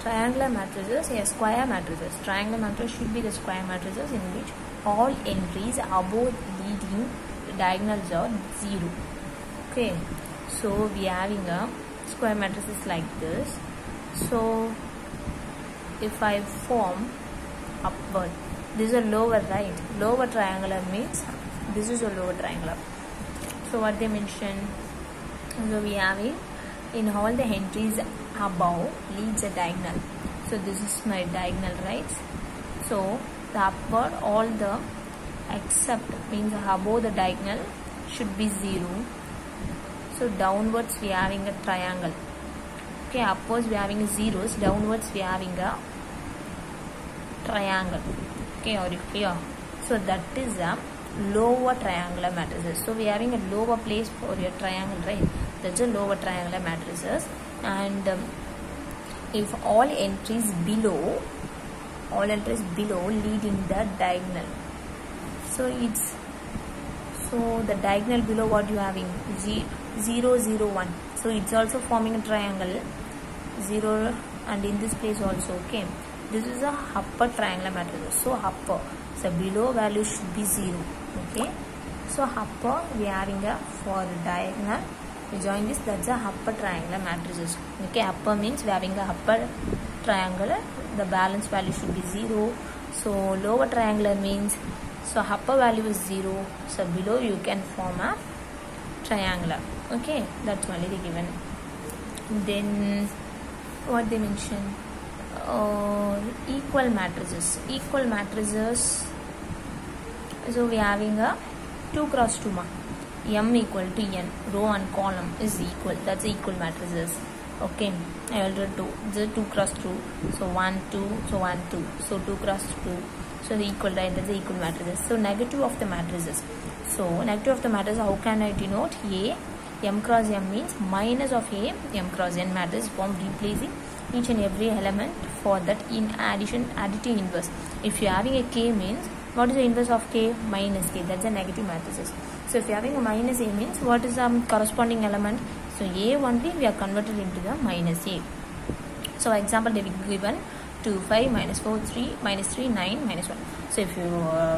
triangular matrices, square matrices. Triangular matrix should be the square matrices in which all entries above leading diagonals are 0. Okay, so we are having a square matrices like this. So if I form upward, this is a lower, right? Lower triangular means this is a lower triangular. So what they mention, so we have it in all the entries above leads a diagonal. So this is my diagonal, right? So the upward, all the except means above the diagonal should be 0. So downwards we are having a triangle. Okay, upwards we are having zeros, downwards we are having a triangle. Okay, are you clear? So that is a lower triangular matrices. So we are having a lower place for your triangle, right? That's a lower triangular matrices. And if all entries below leading the diagonal, so it's, so the diagonal below what you having 0 0 1, so it's also forming a triangle 0, and in this place also. Okay, this is a upper triangular matrix. So upper, so below value should be 0. Okay, so upper we are having a for diagonal, we join this, that's a upper triangular matrices. Okay, upper means we are having a upper triangular, the balance value should be 0. So lower triangular means, so upper value is 0, so below you can form a triangular. Okay, that's only the given. Then what they mention, equal matrices. Equal matrices, so we are having a 2 cross 2 m equal to n, row and column is equal, that's equal matrices. Okay, I already do the 2 cross 2, so 1 2, so 1 2, so 2 cross 2, so the equal, right? That's the equal matrices. So negative of the matrices, so negative of the matrices, how can I denote? A m cross m means minus of a m cross n matrix form, replacing each and every element for that in addition additive inverse. If you are having a k means, what is the inverse of k? Minus k, that's a negative matrices. So if you are having a minus a means, what is the corresponding element? So a only we are converted into the minus a. So example they will be given 2 5 minus 4 3 minus 3 9 minus 1. So if you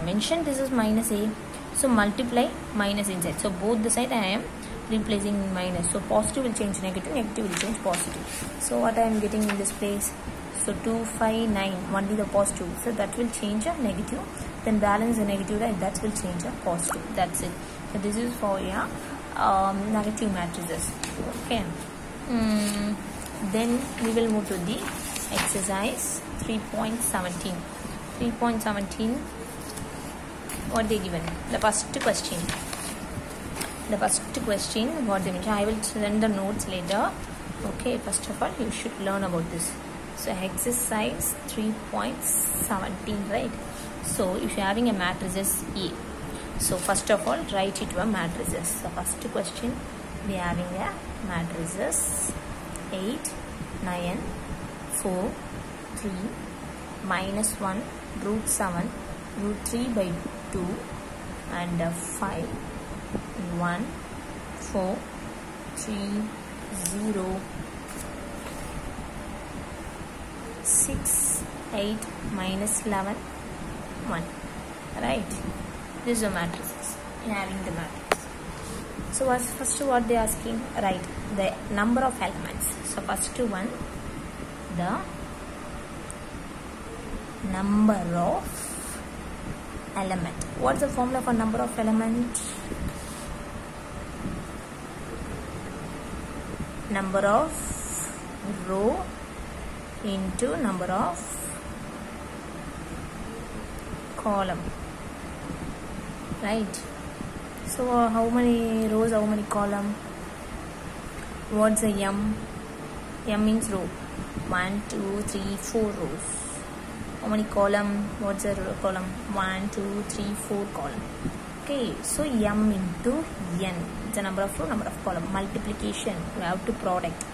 mention this is minus a, so multiply minus inside, so both the side I am replacing minus, so positive will change negative, negative will change positive. So what I am getting in this place, so 2 5 9 only the positive, so that will change a negative, then balance the negative, right? That will change a positive. That's it. So this is for your negative matrices. Okay, then we will move to the exercise 3.17. 3.17, what they given, the first question what they mention. I will send the notes later. Okay, first of all you should learn about this. So exercise 3.17, right? So if you are having a matrices A, so first of all write it to a matrices. So first question, we are having a matrices 8 9 4 3 minus 1 root 7 root 3 by 2 and 5 1 4 3 0 6 8 minus 11 1, right? This is a matrices, having the matrix. So first what they asking, write the number of elements. So first one, the number of element. What's the formula for number of element? Number of row into number of column, right? So how many rows, how many column? What's the m? M means row. 1 2 3 4 rows. How many column? What's the column? 1 2 3 4 column. Okay, so m into n, it's a number of row, number of column. Multiplication, you have to product.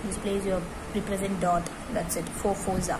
This place you represent dot, that's it. 4 4s are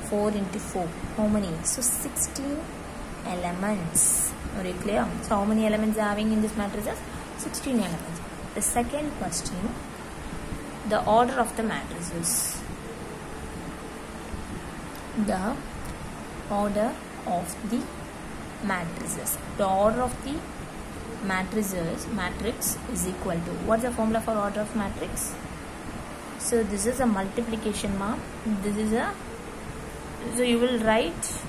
4 into 4, how many? So 16 elements. Are you clear? So how many elements are having in this matrices? 16 elements. The second question, the order of the matrices. the order of the matrices. The order of the matrix is equal to, what's the formula for order of matrix? So this is a multiplication mark, this is a, so you will write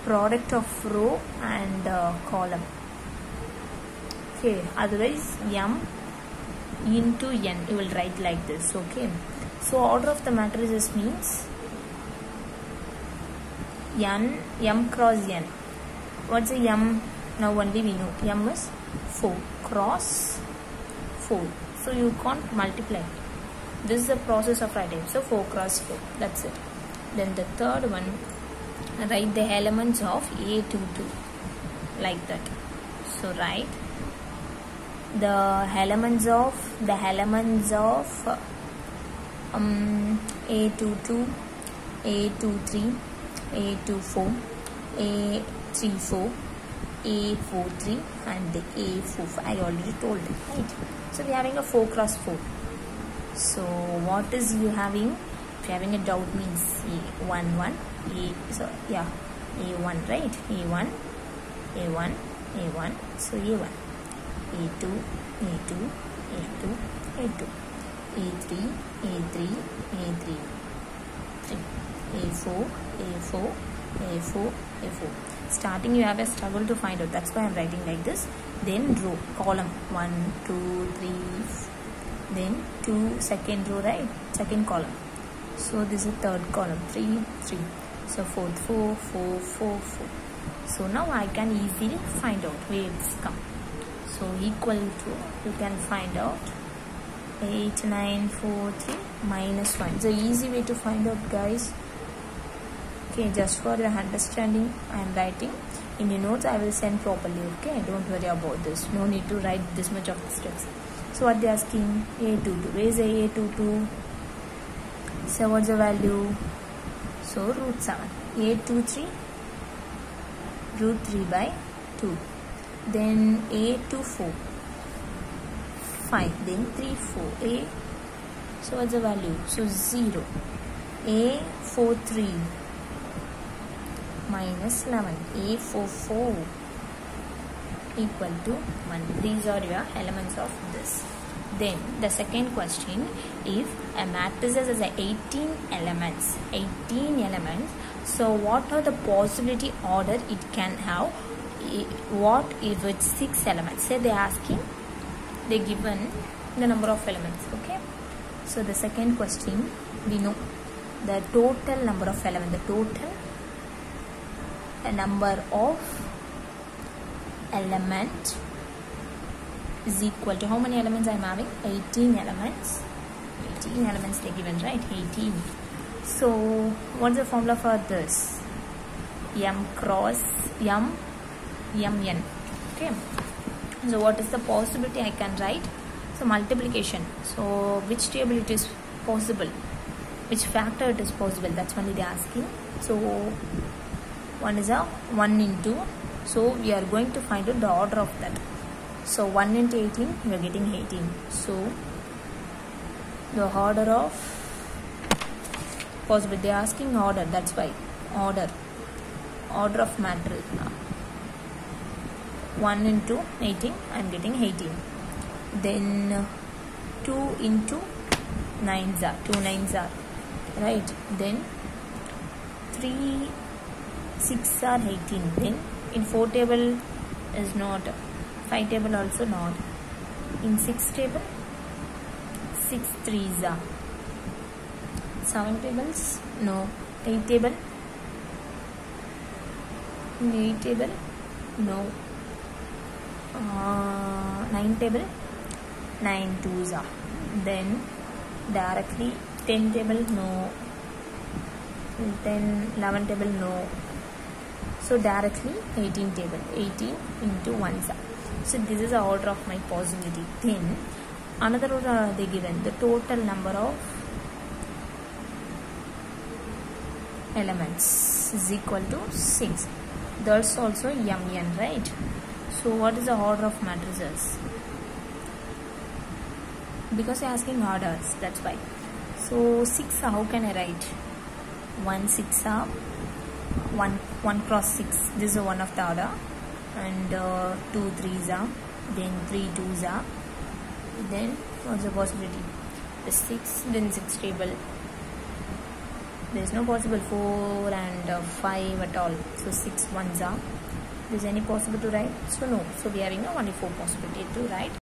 product of row and column. Okay, otherwise m into n, you will write like this. Okay, so order of the matrices means m cross n. What's the m? Now only we know m is 4 cross 4, so you can't multiply. This is the process of writing, so 4 cross 4, that's it. Then the third one, write the elements of A22 like that. So write the elements of A22, A23, A24, A34, A43 and the A44. I already told it, right? So we are having a 4 cross 4. So what is you having? If you are having a doubt means A11, A1, right? A1, so A1, A2, A3, A4. Starting you have a struggle to find out, that's why I am writing like this. Then row, column 1, 2, 3, then 2, second row, right? Second column. So this is third column, 3, 3. So fourth, 4, 4, 4, 4. So now I can easily find out where it's come. So equal to, you can find out 8, 9, 4, 3 minus 1. It's an easy way to find out, guys. Okay, just for your understanding I am writing. In your notes I will send properly, okay? Don't worry about this. No need to write this much of the steps. So what they are asking? A22. Where is the A22? So what's the value? So root 7. A23, root 3 by 2. Then A24, 5. Then 3, 4. A. So what's the value? So 0. A43 minus 11. A44 equal to 1. These are your elements of this. Then the second question, if a matrix has 18 elements, so what are the possibility order it can have? What if it's 6 elements? Say they are asking, they given the number of elements, okay? So the second question, we know the total number of elements, the total number of element is equal to, how many elements I am having? 18 elements. 18 elements they given, right? 18. So what's the formula for this? M cross M, Mn. Okay. So what is the possibility I can write? So multiplication. So which table it is possible? Which factor it is possible? That's only they are asking. So one is a 1 into. So we are going to find out the order of that. So 1 into 18, we are getting 18. So the order of possible, they are asking order, that's why order of matrix. 1 into 18, I am getting 18. Then 2 into 9s are 2 9s are, right? Then 3 6 are 18. Then in 4 table is not, 5 table also not. In 6 table 6 3s are, 7 tables no, 8 table, in 8 table no, 9 table 9 2s are. Then directly 10 table no, 10 11 table no. So directly 18 table, 18 into 1s are. So this is the order of my possibility. Then another order they given, the total number of elements is equal to 6. That's also Mn, right? So what is the order of matrices? Because they are asking orders, that's why. So 6, how can I write? 1 6 are 1 cross 6. This is one of the order, and 2 3s are, then 3 2s are, then what's the possibility? The 6, then 6 table. There is no possible 4 and 5 at all. So 6 1s are. Is any possible to write? So no. So we are having only 4 possibility to write.